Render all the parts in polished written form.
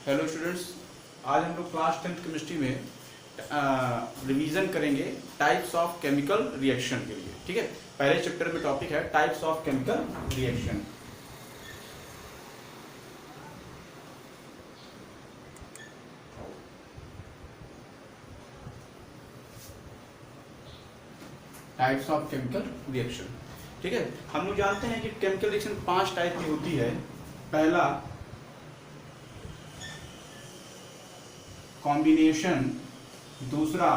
Hello students, आज हम लोग क्लास 10th केमिस्ट्री में रिवीजन करेंगे टाइप्स ऑफ केमिकल रिएक्शन के लिए। ठीक है, पहले चैप्टर में टॉपिक है types of chemical reaction. Types of chemical reaction. ठीक है, हम लोग जानते हैं कि केमिकल रिएक्शन 5 टाइप की होती है। पहला कॉम्बिनेशन, दूसरा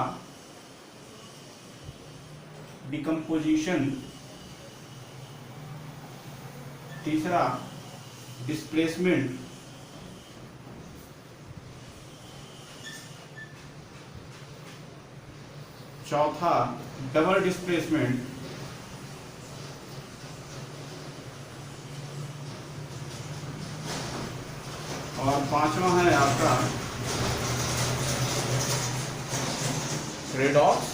डिकम्पोजिशन, तीसरा डिस्प्लेसमेंट, चौथा डबल डिस्प्लेसमेंट, और पांचवा है आपका रेडॉक्स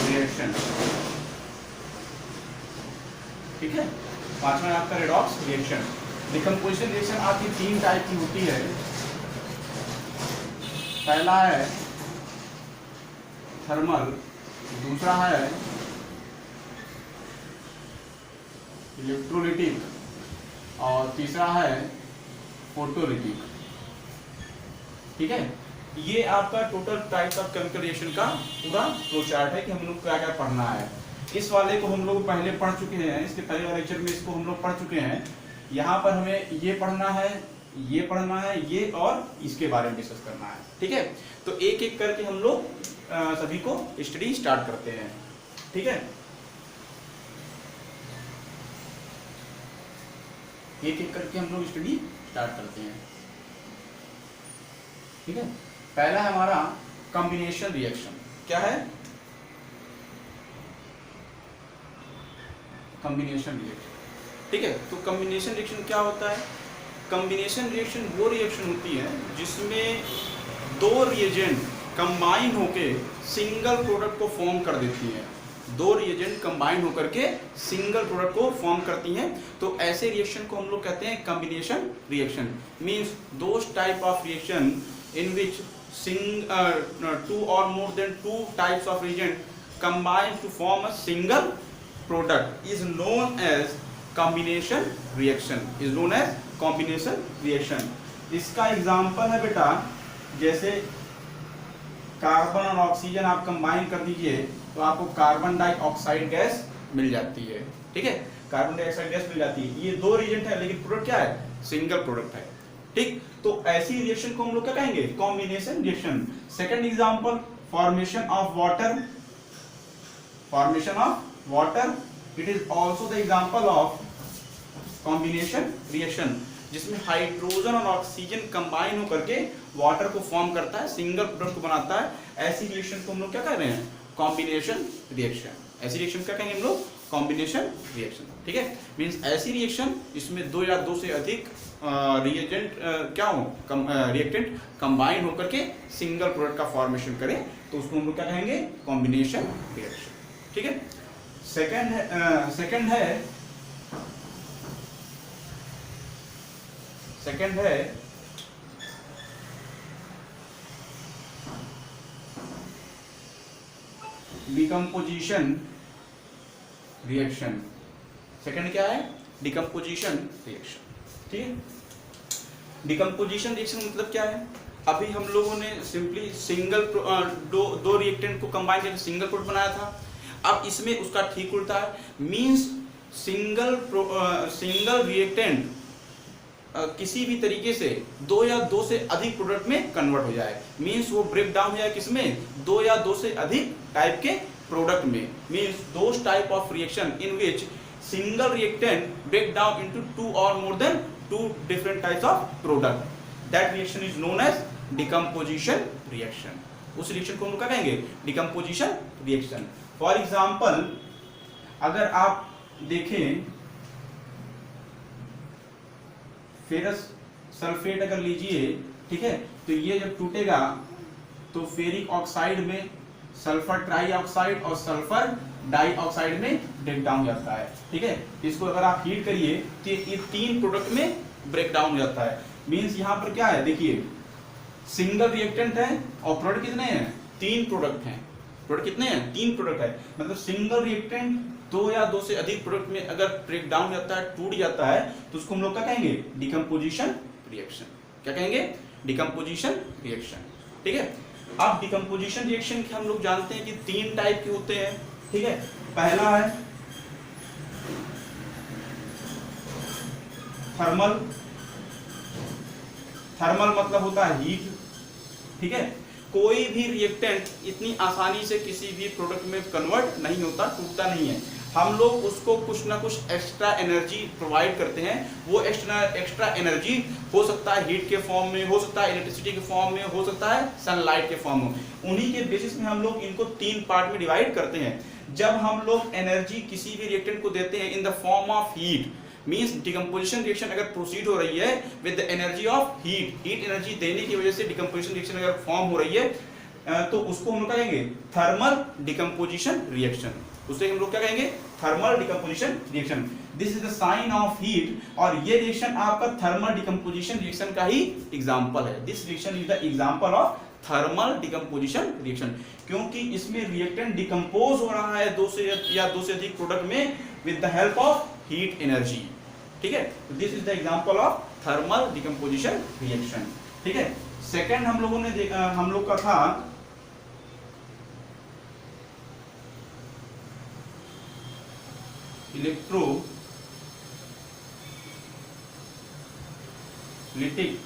रिएक्शन। ठीक है, पांचवा है आपका रेडॉक्स रिएक्शन। डिकम्पोजिशन रिएक्शन आपकी 3 टाइप की होती है। पहला है थर्मल, दूसरा है इलेक्ट्रोलिटिक और तीसरा है फोटोलिटिक। ठीक है, ये आपका total types of chemical reaction का पूरा फ्लो चार्ट है कि हम लोग क्या क्या पढ़ना है। इस वाले को हम लोग पहले पढ़ चुके हैं, इसके पहले वाले लेक्चर में इसको हम लोग पढ़ चुके हैं। यहाँ पर हमें ये पढ़ना है, ये पढ़ना है, ये और इसके बारे में डिस्कस करना है। ठीक है, तो एक एक करके हम लोग सभी को स्टडी स्टार्ट करते हैं। ठीक है, एक एक करके हम लोग स्टडी स्टार्ट करते हैं। ठीक है, पहला है हमारा कॉम्बिनेशन रिएक्शन। क्या है? Combination reaction. ठीक है, तो कॉम्बिनेशन रिएक्शन क्या होता है? कॉम्बिनेशन रिएक्शन वो रिएक्शन होती है जिसमें दो रिएजेंट कंबाइन होके सिंगल प्रोडक्ट को फॉर्म कर देती हैं। दो रिएजेंट कंबाइन होकर के सिंगल प्रोडक्ट को फॉर्म करती हैं, तो ऐसे रिएक्शन को हम लोग कहते हैं combination reaction. Means those type of reaction in which two or more than two types of reagent combine to form a single product is known as combination reaction, is known as combination reaction। इसका example है बेटा, जैसे carbon और oxygen आप combine कर दीजिए तो आपको कार्बन डाइऑक्साइड गैस मिल जाती है। ठीक है, कार्बन डाइऑक्साइड गैस मिल जाती है। ये दो रिएजेंट है लेकिन प्रोडक्ट क्या है? सिंगल प्रोडक्ट है। ठीक, तो ऐसी रिएक्शन को हम लोग क्या कहेंगे? Combination reaction. Second example, formation of water. Formation of water, it is also the example of combination reaction, जिसमें हाइड्रोजन और ऑक्सीजन कंबाइन होकर के वाटर को फॉर्म करता है, सिंगल प्रोडक्ट को बनाता है। ऐसी रिएक्शन को हम लोग क्या कह रहे हैं? Combination reaction. ऐसी रिएक्शन क्या कहेंगे हम लोग? Combination reaction. ठीक है, मींस ऐसी रिएक्शन इसमें दो या दो से अधिक रिएजेंट क्या हो, रिएक्टेंट कंबाइन होकर के सिंगल प्रोडक्ट का फॉर्मेशन करें, तो उसको हम लोग क्या कहेंगे? Combination reaction. ठीक है, सेकंड है डिकम्पोजिशन रिएक्शन। सेकंड क्या है? Decomposition reaction. ठीक है, डिकम्पोजिशन रिएक्शन मतलब क्या है? अभी हम लोगों ने सिंपली सिंगल दो रिएक्टेंट को कंबाइन करके सिंगल प्रोडक्ट बनाया था। अब इसमें उसका ठीक उल्टा है। मींस सिंगल रिएक्टेंट किसी भी तरीके से दो या दो से अधिक प्रोडक्ट में कन्वर्ट हो जाए। मींस वो ब्रेक डाउन हो जाए किसमें? दो या दो से अधिक टाइप के प्रोडक्ट में। Means those type of reaction in which single reactant break down into two or more than two different types of product, that reaction is known as decomposition reaction। उस रिएक्शन को हम लोग क्या कहेंगे? Decomposition reaction. For example, अगर आप देखें ferrous sulphate अगर लीजिए, ठीक है, तो ये जब टूटेगा तो फेरिक ऑक्साइड में सल्फर ट्राईऑक्साइड और सल्फर डाइऑक्साइड में ब्रेक डाउन हो जाता है। ठीक है, इसको अगर आप हीट करिए तो ये 3 प्रोडक्ट में ब्रेक डाउन हो जाता है। मींस यहाँ पर क्या है, देखिए सिंगल रिएक्टेंट है और प्रोडक्ट कितने हैं, 3 प्रोडक्ट हैं। प्रोडक्ट कितने हैं, 3 प्रोडक्ट है। मतलब सिंगल रिएक्टेंट 2 या 2 से अधिक प्रोडक्ट में अगर ब्रेक डाउन जाता है, टूट जाता है, तो उसको हम लोग क्या कहेंगे, डिकम्पोजिशन रिएक्शन। क्या कहेंगे, डिकम्पोजिशन रिएक्शन। ठीक है, अब डिकम्पोजिशन रिएक्शन के हम लोग जानते हैं कि 3 टाइप के होते हैं। ठीक है, पहला है थर्मल। थर्मल मतलब होता है हीट। ठीक है, कोई भी रिएक्टेंट इतनी आसानी से किसी भी प्रोडक्ट में कन्वर्ट नहीं होता, टूटता नहीं है। हम लोग उसको कुछ ना कुछ एक्स्ट्रा एनर्जी प्रोवाइड करते हैं। वो एक्स्ट्रा एनर्जी हो सकता है हीट के फॉर्म में, हो सकता है इलेक्ट्रिसिटी के फॉर्म में, हो सकता है सनलाइट के फॉर्म में। उन्हीं के बेसिस में हम लोग इनको 3 पार्ट में डिवाइड करते हैं। जब हम लोग एनर्जी किसी भी रिएक्टेंट को देते हैं in the form of heat, means decomposition reaction अगर प्रोसीड हो रही है with the energy of heat energy देने की वजह से डिकम्पोजिशन रिएक्शन अगर फॉर्म हो रही है, तो उसको हम लोग क्या कहेंगे, थर्मल डिकम्पोजिशन रिएक्शन। उसे हम लोग क्या कहेंगे, thermal decomposition reaction. This is the sign of heat, और ये रिएक्शन आपका थर्मल डिकम्पोजिशन रिएक्शन का ही एग्जांपल है। This reaction is the example of thermal decomposition reaction, क्योंकि इसमें रिएक्टेंट डिकम्पोज हो रहा है 2 से अधिक प्रोडक्ट में with the help of heat energy. ठीक है, this is the example of thermal decomposition reaction. ठीक है, सेकंड हम लोगों ने हम लोग का था इलेक्ट्रोलिटिक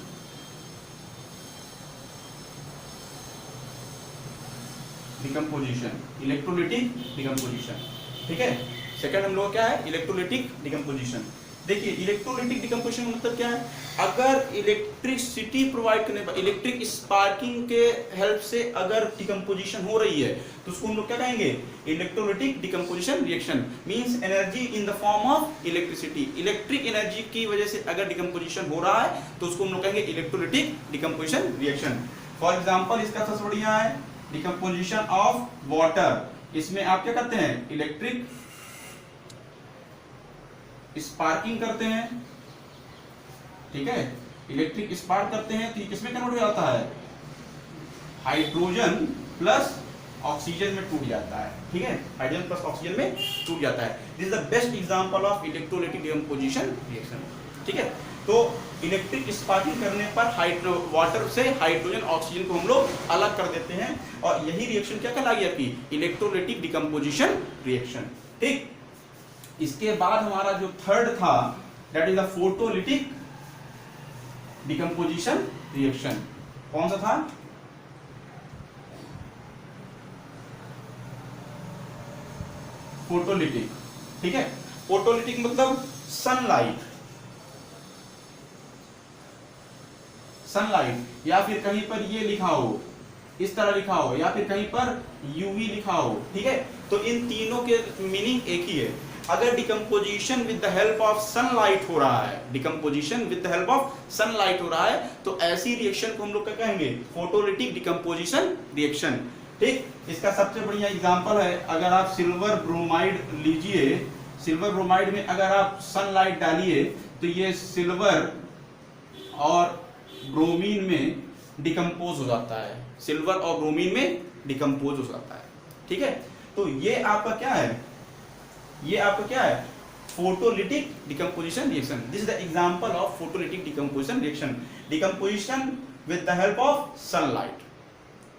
डिकम्पोजिशन। इलेक्ट्रोलिटिक डिकम्पोजिशन, ठीक है, सेकंड हम लोग क्या है, इलेक्ट्रोलिटिक डिकम्पोजिशन। देखिए इलेक्ट्रोलिटिक डिकम्पोजिशन मतलब क्या है, अगर इलेक्ट्रिसिटी प्रोवाइड करने पर, इलेक्ट्रिक स्पार्किंग के हेल्प से अगर डिकम्पोजिशन हो रही है, तो उसको हम लोग क्या कहेंगे, electrolytic decomposition reaction. Means energy in the form of electricity, electric energy की वजह से अगर डिकम्पोजिशन हो रहा है तो उसको हम लोग कहेंगे electrolytic decomposition reaction. For example इसका सबसे बढ़िया है डिकम्पोजिशन ऑफ वाटर। इसमें आप क्या करते हैं, इलेक्ट्रिक स्पार्किंग करते हैं। ठीक है, इलेक्ट्रिक स्पार्क करते हैं तो ये किसमें कन्वर्ट हो जाता है, हाइड्रोजन प्लस ऑक्सीजन में टूट जाता है। ठीक है, हाइड्रोजन प्लस ऑक्सीजन में टूट जाता है। This is the best example of electrolytic decomposition reaction. ठीक है, तो इलेक्ट्रिक स्पार्किंग करने पर वाटर से हाइड्रोजन ऑक्सीजन को हम लोग अलग कर देते हैं, और यही रिएक्शन क्या कहलाएगी आपकी, इलेक्ट्रोलिटिक डिकम्पोजिशन रिएक्शन। ठीक, इसके बाद हमारा जो थर्ड था that is the photolytic decomposition reaction. कौन सा था, फोटोलिटिक। ठीक है, फोटोलिटिक मतलब सनलाइट, सनलाइट, या फिर कहीं पर ये लिखा हो, इस तरह लिखा हो, या फिर कहीं पर यूवी लिखा हो। ठीक है, तो इन तीनों के मीनिंग एक ही है। अगर decomposition with the help of sunlight हो रहा है, decomposition with the help of sunlight हो रहा है, तो ऐसी रिएक्शन को हम लोग क्या कहेंगे, फोटोलिटिक डिकम्पोजिशन रिएक्शन। ठीक, इसका सबसे बढ़िया एग्जांपल है, अगर आप सिल्वर ब्रोमाइड लीजिए, सिल्वर ब्रोमाइड में अगर आप सनलाइट डालिए तो ये सिल्वर और ब्रोमीन में डिकम्पोज हो जाता है, सिल्वर और ब्रोमीन में डिकम्पोज हो जाता है। ठीक है, तो ये आपका क्या है, ये आपका क्या है, photolytic decomposition reaction. This is the example of photolytic decomposition reaction, decomposition with the help of sunlight.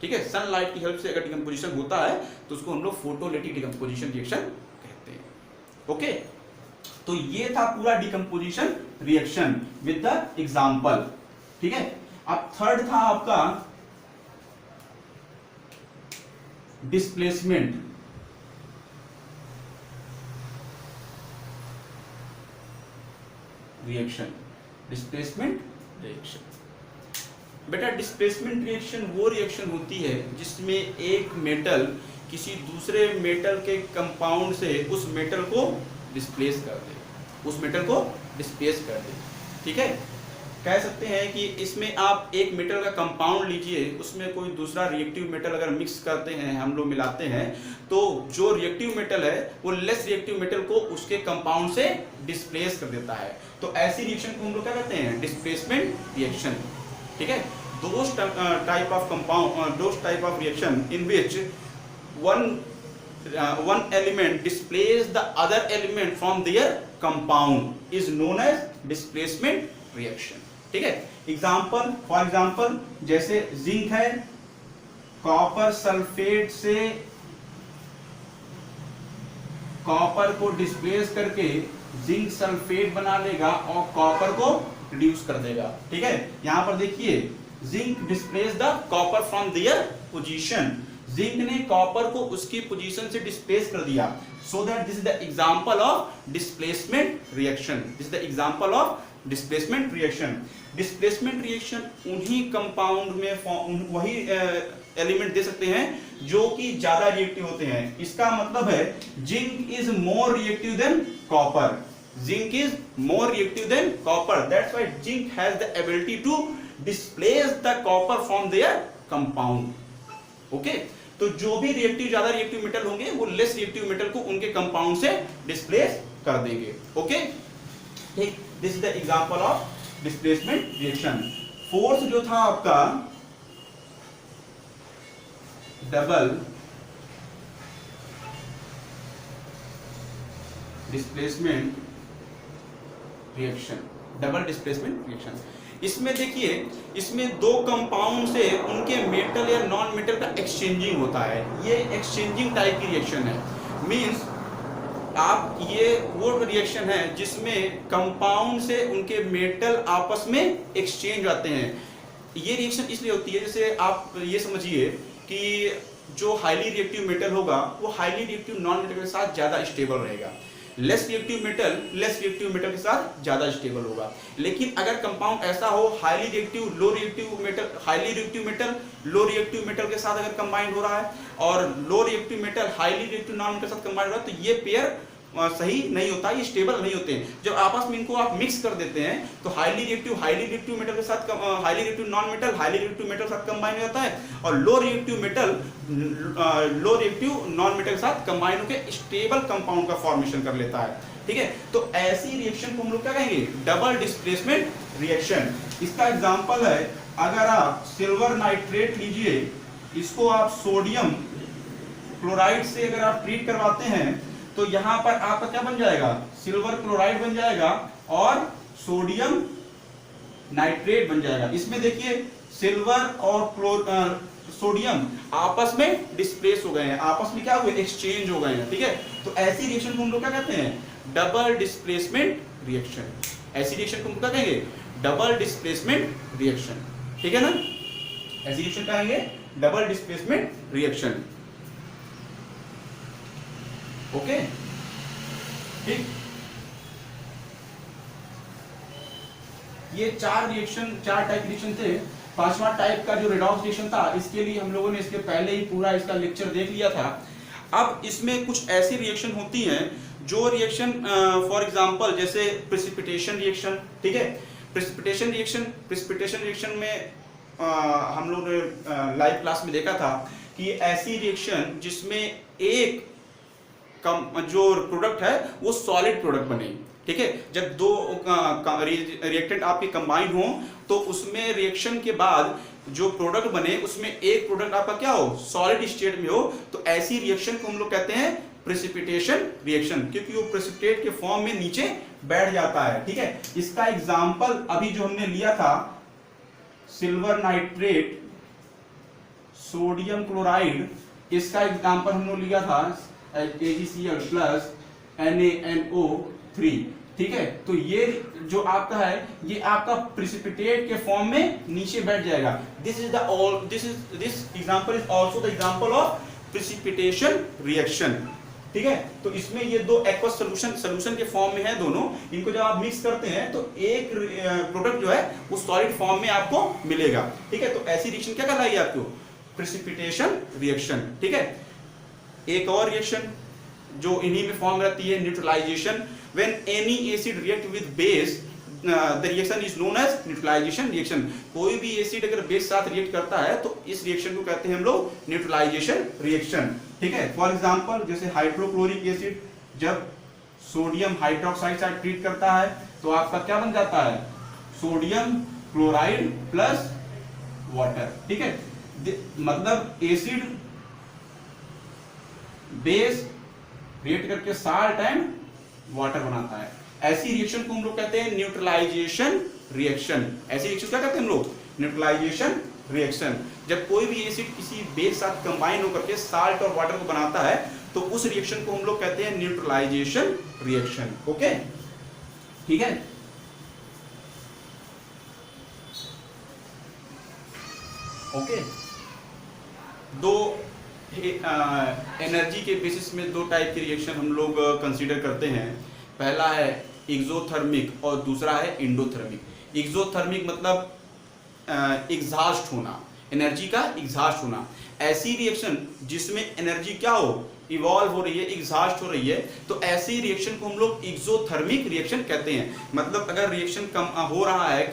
ठीक है, सनलाइट की हेल्प से अगर डिकम्पोजिशन होता है तो उसको हम लोग फोटोलिटिक डिकम्पोजिशन रिएक्शन कहते हैं। ओके, तो ये था पूरा decomposition reaction with the example. ठीक है, अब थर्ड था आपका डिस्प्लेसमेंट रिएक्शन। डिस्प्लेसमेंट रिएक्शन, बेटा डिस्प्लेसमेंट रिएक्शन वो रिएक्शन होती है जिसमें एक मेटल किसी दूसरे मेटल के कंपाउंड से उस मेटल को डिस्प्लेस कर दे, उस मेटल को डिस्प्लेस कर दे। ठीक है, कह सकते हैं कि इसमें आप एक मेटल का कंपाउंड लीजिए, उसमें कोई दूसरा रिएक्टिव मेटल अगर मिक्स करते हैं, हम लोग मिलाते हैं, तो जो रिएक्टिव मेटल है वो लेस रिएक्टिव मेटल को उसके कंपाउंड से डिस्प्लेस कर देता है। तो ऐसी रिएक्शन को हम लोग क्या कहते हैं? Displacement reaction. ठीक है, those type of compound, those type of reaction in which one element displaces the other element from their compound is known as displacement reaction। ठीक है, एग्जाम्पल, फॉर एग्जाम्पल जैसे जिंक है, कॉपर सल्फेट से copper को displace करके zinc sulphate बना लेगा और कॉपर को रिड्यूस कर देगा। ठीक है, यहां पर देखिए zinc displace the copper from their position, zinc ने कॉपर को उसकी पोजीशन से डिस्प्लेस कर दिया। So that this is the example of displacement reaction. This is the example of displacement reaction. Displacement reaction उन्हीं कंपाउंड में वही एलिमेंट दे सकते हैं जो कि ज्यादा रिएक्टिव होते हैं। इसका मतलब है zinc is more reactive than copper, zinc is more reactive than copper, that's why zinc has the ability to displace the copper from their compound. Okay, तो जो भी रिएक्टिव ज्यादा रिएक्टिव मेटल होंगे वो लेस रिएक्टिव मेटल को उनके compound से displace कर देंगे। ओके, ठीक, this is the example of displacement reaction. Fourth जो था आपका double displacement reaction. Double displacement reaction, इसमें देखिए, इसमें दो कंपाउंड से उनके मेटल या नॉन मेटल का एक्सचेंजिंग होता है। ये एक्सचेंजिंग टाइप की रिएक्शन है। मींस आप, ये वो रिएक्शन है जिसमें कंपाउंड से उनके मेटल आपस में एक्सचेंज आते हैं। ये रिएक्शन इसलिए होती है, जैसे आप ये समझिए कि जो हाईली रिएक्टिव मेटल होगा वो हाईली रिएक्टिव नॉन मेटल के साथ ज्यादा स्टेबल रहेगा, less reactive metal less reactive metal के साथ ज्यादा स्टेबल होगा। लेकिन अगर कंपाउंड ऐसा हो highly reactive low reactive metal, highly reactive metal low reactive metal के साथ अगर कंबाइंड हो रहा है और low reactive metal highly reactive non metal के साथ कंबाइंड हो रहा है, तो ये पेयर सही नहीं होता, ये स्टेबल नहीं होते हैं। जब आपस में इनको आप मिक्स कर देते हैं तो हाईली रिएक्टिव मेटल के साथ highly reactive non metal highly reactive metal के साथ कंबाइन हो जाता है और low reactive metal low reactive non metal के साथ कंबाइन होकर स्टेबल कंपाउंड का फॉर्मेशन कर लेता है। ठीक है, तो ऐसी रिएक्शन को हम लोग क्या कहेंगे? Double displacement reaction. इसका एग्जांपल है, अगर आप सिल्वर नाइट्रेट लीजिए, इसको आप सोडियम क्लोराइड से अगर आप ट्रीट करवाते हैं तो यहां पर आपका क्या बन जाएगा? सिल्वर क्लोराइड बन जाएगा और सोडियम नाइट्रेट बन जाएगा। इसमें देखिए सिल्वर और सोडियम आपस में डिस्प्लेस हो गए हैं, आपस में क्या हुए? एक्सचेंज हो गए हैं। ठीक है, तो ऐसी रिएक्शन को हम लोग क्या कहते हैं? Double displacement reaction. ऐसी रिएक्शन को हम क्या कहेंगे? Double displacement reaction. ठीक है ना, ऐसी रिएक्शन कहेंगे डबल डिस्प्लेसमेंट रिएक्शन। ओके, ठीक, ये चार टाइप रिएक्शन थे। पांचवा टाइप का जो रेडॉक्स रिएक्शन था, इसके लिए हम लोगों ने इसके पहले ही पूरा इसका लेक्चर देख लिया था। अब इसमें कुछ ऐसी रिएक्शन होती हैं जो रिएक्शन, फॉर एग्जांपल जैसे प्रेसिपिटेशन रिएक्शन। ठीक है, प्रेसिपिटेशन रिएक्शन में हम लोग ने लाइव क्लास में देखा था कि ऐसी रिएक्शन जिसमें एक जो प्रोडक्ट है वो सॉलिड प्रोडक्ट बने। ठीक है, जब दो रिएक्टेंट आपके कंबाइन हो तो उसमें रिएक्शन के बाद जो प्रोडक्ट बने उसमें एक प्रोडक्ट आपका क्या हो? सॉलिड स्टेट में हो। तो ऐसी रिएक्शन को हम लोग कहते हैं प्रेसिपिटेशन रिएक्शन, क्योंकि वो प्रेसिपिटेट के फॉर्म में नीचे बैठ जाता है। ठीक है, इसका एग्जाम्पल अभी जो हमने लिया था, सिल्वर नाइट्रेट, सोडियम क्लोराइड, इसका एग्जाम्पल हम लोग लिया था AgCl प्लस NaNO3। ठीक है, तो ये जो आपका है ये आपका प्रेसिपिटेट के फॉर्म में नीचे बैठ जाएगा। This example is also the example of precipitation reaction. ठीक है, तो इसमें ये दो एक्वस सॉल्यूशन के फॉर्म में है दोनों, इनको जब आप मिक्स करते हैं तो एक प्रोडक्ट जो है वो सॉलिड फॉर्म में आपको मिलेगा। ठीक है, तो ऐसी रिएक्शन क्या कहलाएगी आपको? Precipitation reaction. ठीक है, एक और रिएक्शन जो इन्हीं में फॉर्म रहती है, neutralisation. When any acid react with base the reaction is known as neutralisation reaction. कोई भी एसिड अगर बेस साथ रिएक्ट करता है तो इस रिएक्शन को कहते हैं हम लोग न्यूट्रलाइजेशन रिएक्शन। ठीक है, फॉर एग्जांपल जैसे हाइड्रोक्लोरिक एसिड जब सोडियम हाइड्रोक्साइड साथ ट्रीट करता है तो आपका क्या बन जाता है, सोडियम क्लोराइड प्लस वाटर। ठीक है, मतलब एसिड बेस रिएक्ट करके साल्ट एंड वाटर बनाता है। ऐसी रिएक्शन को हम लोग कहते हैं न्यूट्रलाइजेशन रिएक्शन। ऐसी रिएक्शन क्या कहते हैं हम लोग, न्यूट्रलाइजेशन रिएक्शन। जब कोई भी एसिड किसी बेस साथ कंबाइन होकर के साल्ट और वाटर को बनाता है तो उस रिएक्शन को हम लोग कहते हैं न्यूट्रलाइजेशन रिएक्शन। ओके, ठीक है। ओके, दो एनर्जी के बेसिस में दो टाइप के रिएक्शन हम लोग कंसीडर करते हैं। पहला है एक्सोथर्मिक और दूसरा है एंडोथर्मिक। एक्सोथर्मिक मतलब एग्जॉस्ट होना, एनर्जी का एग्जॉस्ट होना। ऐसी रिएक्शन जिसमें एनर्जी क्या हो, इवॉल्व हो रही है, एग्जॉस्ट हो रही है, तो ऐसी रिएक्शन को हम लोग एक्सोथर्मिक रिएक्शन कहते हैं। मतलब अगर रिएक्शन हो रहा है,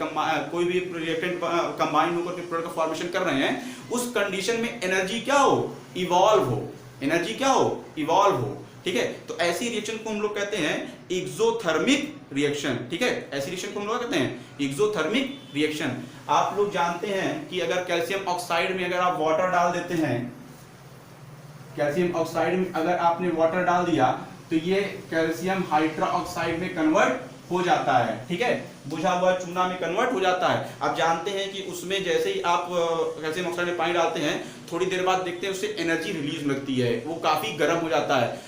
कोई भी रिएक्टेंट कंबाइन होकर के प्रोडक्ट का फॉर्मेशन कर रहे हैं, उस कंडीशन में एनर्जी क्या हो, इवॉल्व हो, एनर्जी क्या हो, इवॉल्व हो। ठीक है, तो ऐसी रिएक्शन को हम लोग कहते हैं एक्सोथर्मिक रिएक्शन। ठीक है, ऐसी रिएक्शन को हम लोग कहते हैं एक्सोथर्मिक रिएक्शन। आप लोग जानते हैं कि अगर कैल्शियम ऑक्साइड में अगर आप वाटर डाल देते हैं, कैल्शियम ऑक्साइड में अगर आपने वाटर डाल दिया तो ये कैल्शियम हाइड्रोक्साइड में कन्वर्ट हो जाता है। ठीक है, बुझा हुआ चूना में कन्वर्ट हो जाता है। आप जानते हैं कि उसमें जैसे ही आप कैल्शियम ऑक्साइड में पानी डालते हैं, थोड़ी देर बाद देखते हैं उससे एनर्जी रिलीज लगती है, वो काफी गर्म हो जाता है,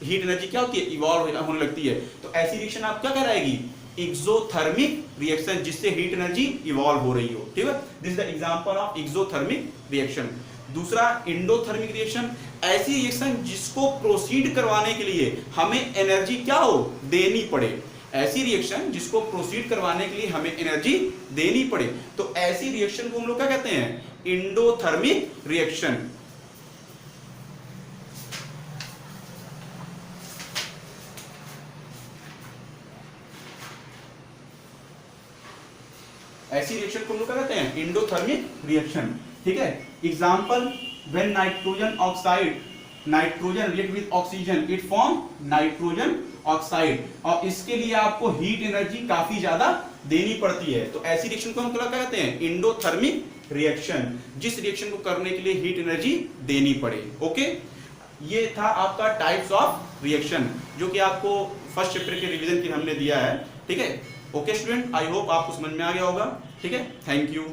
हीट एनर्जी क्या होती है, इवॉल्व होने लगती है। तो ऐसी रिएक्शन आप क्या कराएगी, एक्सोथर्मिक रिएक्शन, जिससे हीट एनर्जी इवॉल्व हो रही हो। ठीक है, this is the example of exothermic reaction. दूसरा एंडोथर्मिक रिएक्शन, ऐसी रिएक्शन जिसको प्रोसीड करवाने के लिए हमें एनर्जी क्या हो, देनी पड़े। ऐसी रिएक्शन जिसको प्रोसीड करवाने के लिए हमें एनर्जी देनी पड़े, तो ऐसी रिएक्शन को हम लोग क्या कहते हैं, एंडोथर्मिक रिएक्शन। ऐसी रिएक्शन को हम लोग क्या कहते हैं, एंडोथर्मिक रिएक्शन। ठीक है, example when nitrogen oxide, nitrogen react with oxygen, it form nitrogen oxide, और इसके लिए आपको हीट एनर्जी काफी ज्यादा देनी पड़ती है। तो ऐसी रिएक्शन को हम क्या कहते हैं, एंडोथर्मिक रिएक्शन, जिस रिएक्शन को करने के लिए हीट एनर्जी देनी पड़े। ओके, ये था आपका टाइप्स ऑफ रिएक्शन, जो कि आपको फर्स्ट चैप्टर के रिवीजन के हमने दिया है। ठीक है, ओके स्टूडेंट, आई होप आपको समझ में आ गया होगा। ठीक है, थैंक यू।